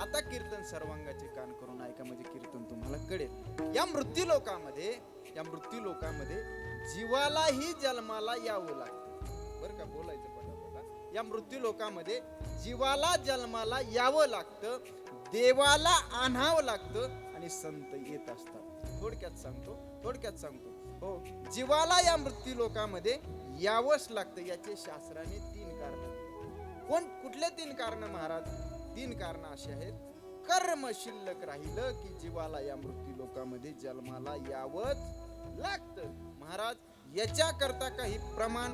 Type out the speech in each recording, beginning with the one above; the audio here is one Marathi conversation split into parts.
आता कीर्तन सर्वांगाचे कान करून ऐका, म्हणजे कीर्तन तुम्हाला कळेल. या मृत्यू लोकामध्ये जीवालाही जन्माला यावं लागतं, बरं का, बोलायचं पटापटा. या मृत्यू लोकामध्ये जीवाला जन्माला यावं लागतं, देवाला आणावं लागतं आणि संत येत असतात. थोडक्यात सांगतो. हो, जीवाला या मृत्यू लोकामध्ये यावंच लागतं. याचे शास्त्राने 3 कारण. कुठले 3 कारण महाराज? 3 कारण अशी आहेत. कर्म शिल्लक राहिलं की जीवाला या मृत्यू लोकामध्ये जन्माला यावंच लागतं. महाराज याच्या करता काही प्रमाण?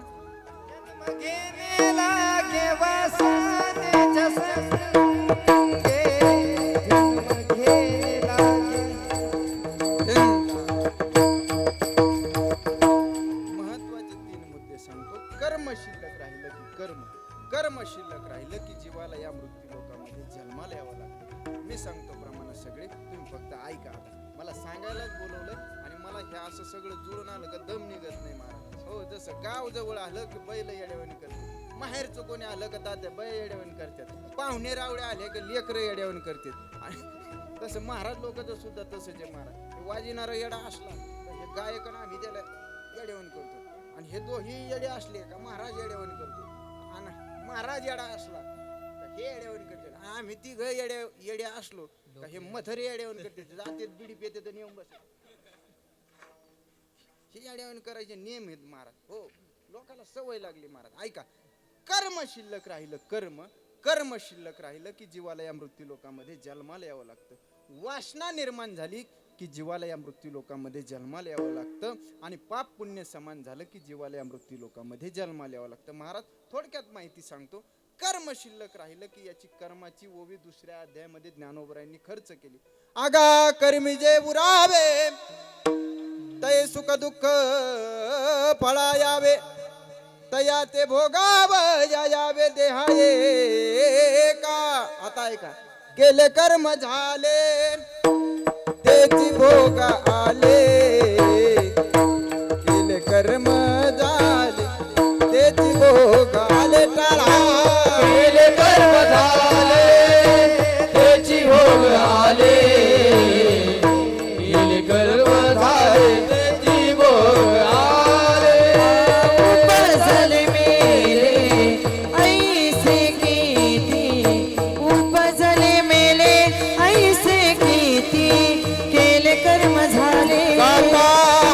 कर्म शिल्लक राहिलं की जीवाला या मृत्यू लोकामध्ये जन्माला यावं लागतं. मी सांगतो प्रमाण सगळे, तुम्ही फक्त ऐका. आता मला सांगायलाच बोलवलंय आणि मला हे असं सगळं जुळून आलं का दम निघत नाही महाराज. हो, जसं गाव जवळ आलं की बैल येड्यावणी करतात, माहेरचं कोणी आलं का तात्या बैल येड्यावणी करतात, पाहुणे रावळे आले की लेकरं येड्यावणी करतात. आणि तसं महाराज लोकांचं सुद्धा तसंच आहे महाराज. वाजिणारा येडा असला तर हे गायकन आम्ही त्याला येड्यावणी करतो, आणि हे दोही येडे असले का महाराज येड्यावणी करतो, आणि महाराज येडा असला का हे येड्यावणी करते. आम्ही तिघ येड्या असलो का हे मथरे येड्यावणी करते, जाते बिडी पेते तर नेऊन बस. हे येड्यावणी करायचे नियम आहेत महाराज. हो, लोकांना सवय लागली महाराज. ऐका, कर्म शिल्लक राहिलं की जीवाला या मृत्यू लोकामध्ये जन्माला यावं लागतं. वासना निर्माण झाली की जीवाला या मृत्यू लोकामध्ये जन्माला यावं लागतं, आणि पाप पुण्य समान झालं की जीवाला या मृत्यू लोकामध्ये जन्माला यावं लागतं. महाराज थोडक्यात माहिती सांगतो. कर्म शिल्लक राहिलं की याची कर्माची ओवी दुसऱ्या अध्यायामध्ये ज्ञानोबरायांनी खर्च केली. आगा कर्मी जे उरावे तय सुख दुःख फळायावे, तया ते भोगाव यावे देहाये का. आता ऐका, केले कर्म झाले तेची भोग आले, केले कर्म झाले तेची भोग आले. टाळा, केले कर्म झाले त्याची भोग आले, केले कर्म झाले त्याची भोग आले. उपजले मेले ऐसे किती, उपजले मेले ऐसे किती, केले कर्म झाले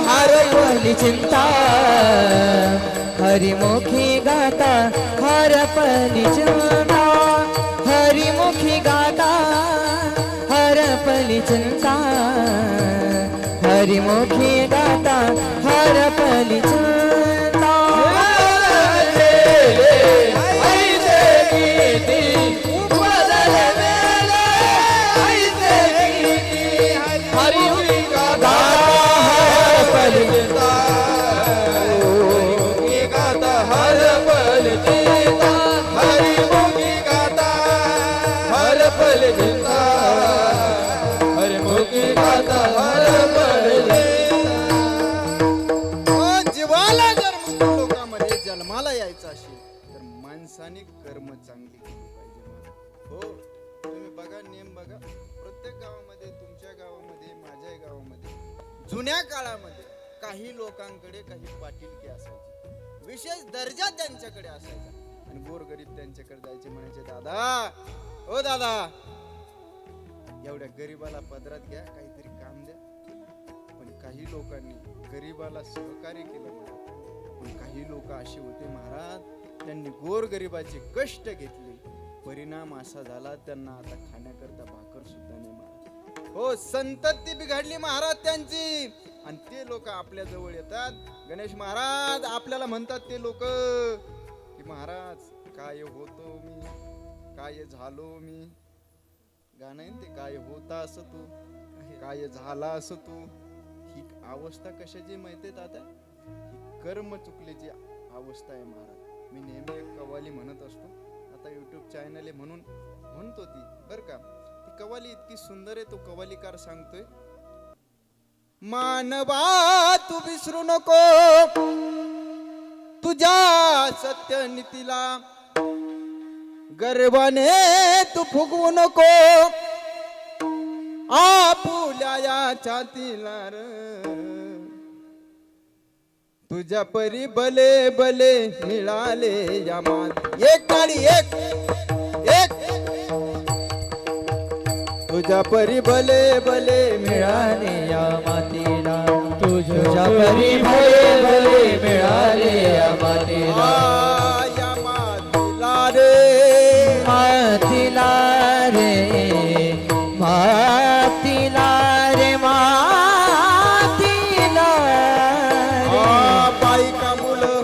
हरपली चिंता, हरिमुखी गाता हरपली चिंता, हरिमुखी गाता हरपली चिंता, हरिमुखी गाता हरपली चिंता. ऐसे किती उपजले मेले ऐसे किती, हरिमुखी गाता हरपली चिंता, हरिमुखी गाता हरपली चिंता, हरिमुखी गाता हरपली चिंता, हरिमुखी गाता हरपली चिंता. जीवाला जर मृत्यू लोकामध्ये जन्माला यायचं असेल तर माणसाने कर्म चांगली केली पाहिजे. हो, तुम्ही बघा, नेम बघा, प्रत्येक गावामध्ये, तुमच्या गावामध्ये, माझ्या गावामध्ये जुन्या काळामध्ये काही लोकांकडे काही पाटीलकी असायची, विशेष दर्जा त्यांच्याकडे असायचा, आणि गोरगरीब त्यांच्याकडे जायचे, म्हणायचे दादा, ओ दादा, एवढ्या गरीबाला पदरात घ्या, काहीतरी काम द्या. पण काही लोकांनी गरीबाला सहकार्य केलं महाराज. पण काही लोक असे होते महाराज, त्यांनी गोरगरिबाचे कष्ट घेतले, परिणाम असा झाला त्यांना आता खाण्याकरता भाकर सुद्धा नाही महाराज. हो, संतती बिघडली महाराज त्यांची, आणि ते लोक आपल्या जवळ येतात. गणेश महाराज आपल्याला म्हणतात ते लोक की महाराज काय होतो मी, काय झालो मी. गाणं आहे ते, काय होता असं तू, काय झाला असं तू. ही अवस्था कशाची माहिती आहे आता? ही कर्म चुकल्याची अवस्था आहे महाराज. मी नेहमी एक कव्वाली म्हणत असतो, आता YouTube चॅनल आहे म्हणून म्हणतो ती, बर का. ती कव्वाली इतकी सुंदर आहे, तो कव्वालीकार सांगतोय, मानवा तू विसरू नको तुझ्या सत्यनीतीला, गर्वाने तू फुगवू नको फुल्या या छातीला र तुझ्या परी भले भले मिळाले या मात एक काळी एक एक तुझ्या परी भले भले मिळाले या मातीला तुझ्या परी भले भले मिळाले या मातीला या मातीला रे मातीला रे मातीला रे मातीला बायका मुलं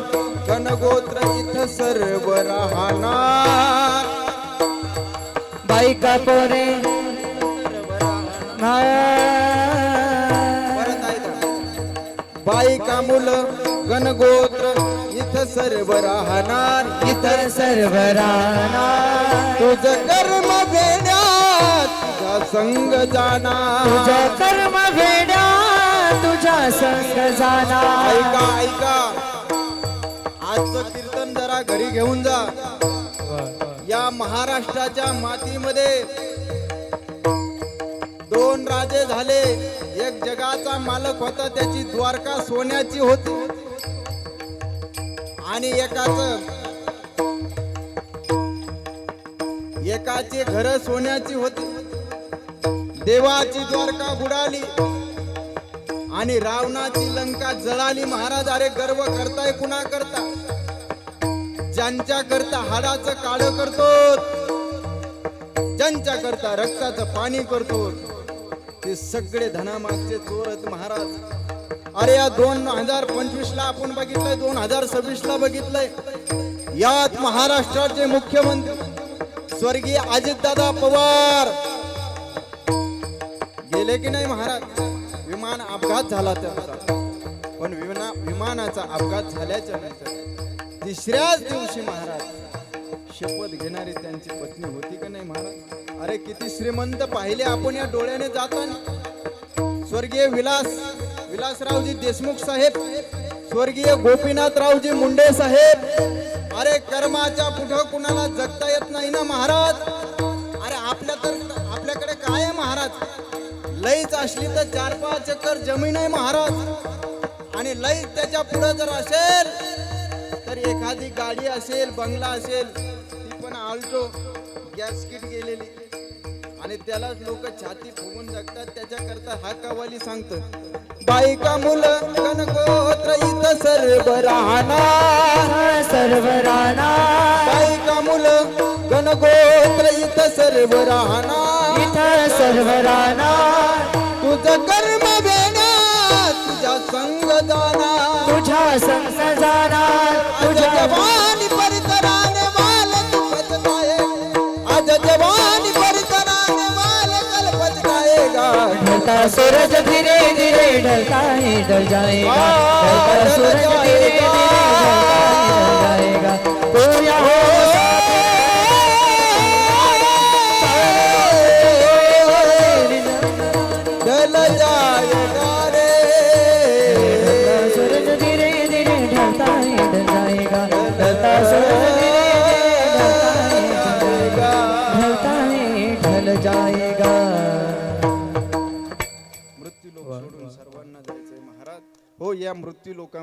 गणगोत्र इथं सर्व राहणार बायका पोरे परत ऐका. बायका मुलं गणगोत्र इथं सर्व राहणार इतर सर्व राहणार तुझं कर्म भेड्यात तुझा संग जाणार तुझ्या कर्म वेड्या तुझ्या संग जाणार ऐका ऐका आजचं कीर्तन जरा घरी घेऊन जा या महाराष्ट्राच्या मातीमध्ये दोन राजे झाले एक जगाचा मालक होता त्याची द्वारका सोन्याची होती आणि एकाची घर सोन्याची होती देवाची द्वारका बुडाली आणि रावणाची लंका जळाली महाराज अरे गर्व करताय कुणा करता ज्यांच्या करता हाडाचं काळ करतो ज्यांच्या करता रक्ताचं पाणी करतो ते सगळे धनामागचे चोरत महाराज अरे या 2025 ला आपण बघितलंय 2026 ला बघितलंय यात महाराष्ट्राचे मुख्यमंत्री स्वर्गीय अजितदादा पवार गेले की नाही महाराज विमान अपघात झाला त्यांचा पण विमानाचा अपघात झाल्याच्या नंतर तिसऱ्याच दिवशी महाराज शपथ घेणारी त्यांची पत्नी होती का नाही महाराज अरे किती श्रीमंत पाहिले आपण या डोळ्याने जाताना स्वर्गीय विलासरावजी देशमुख साहेब स्वर्गीय गोपीनाथरावजी मुंडे साहेब अरे कर्माच्या पुढं कुणाला जगता येत नाही ना महाराज अरे आपल्याकडे काय आहे महाराज लईच असली तर 4-5 एकर जमीन आहे महाराज आणि लई त्याच्या पुढे जर असेल तर एखादी गाडी असेल बंगला असेल ती पण आल्टो गॅस किट गेलेली आणि त्यालाच लोक छाती फुगून जगतात त्याच्याकरता हा कवाली सांगतो बायका मुलं गणगोत्र इथं सर्व राहणार सर्व राहणार बायका मुलं गणगोत्र इथं सर्व राहणार इथं सर्व राहणार तुझं कर्म भेणार तुझ्या संग जाणार तुझ्या संग जाणार तुझ्या तुझ्या जवानी परितराने माल तुपत जाए आज जवानी परितराने माल कल पचकाएगा ढलता सूरज धीरे धीरे ढलता है ढल जाएगा ढलता सूरज धीरे धीरे ढलता है ढल जाएगा तो यहाँ ढल जाएगा रे सूरज धीरे धीरे ढलता है ढल जाएगा ढलता सूरज धीरे धीरे ढलता है ढल जाएगा मृत्यू लोक सोडून सर्वांना जायचंय महाराज हो या मृत्यू लोकांमध्ये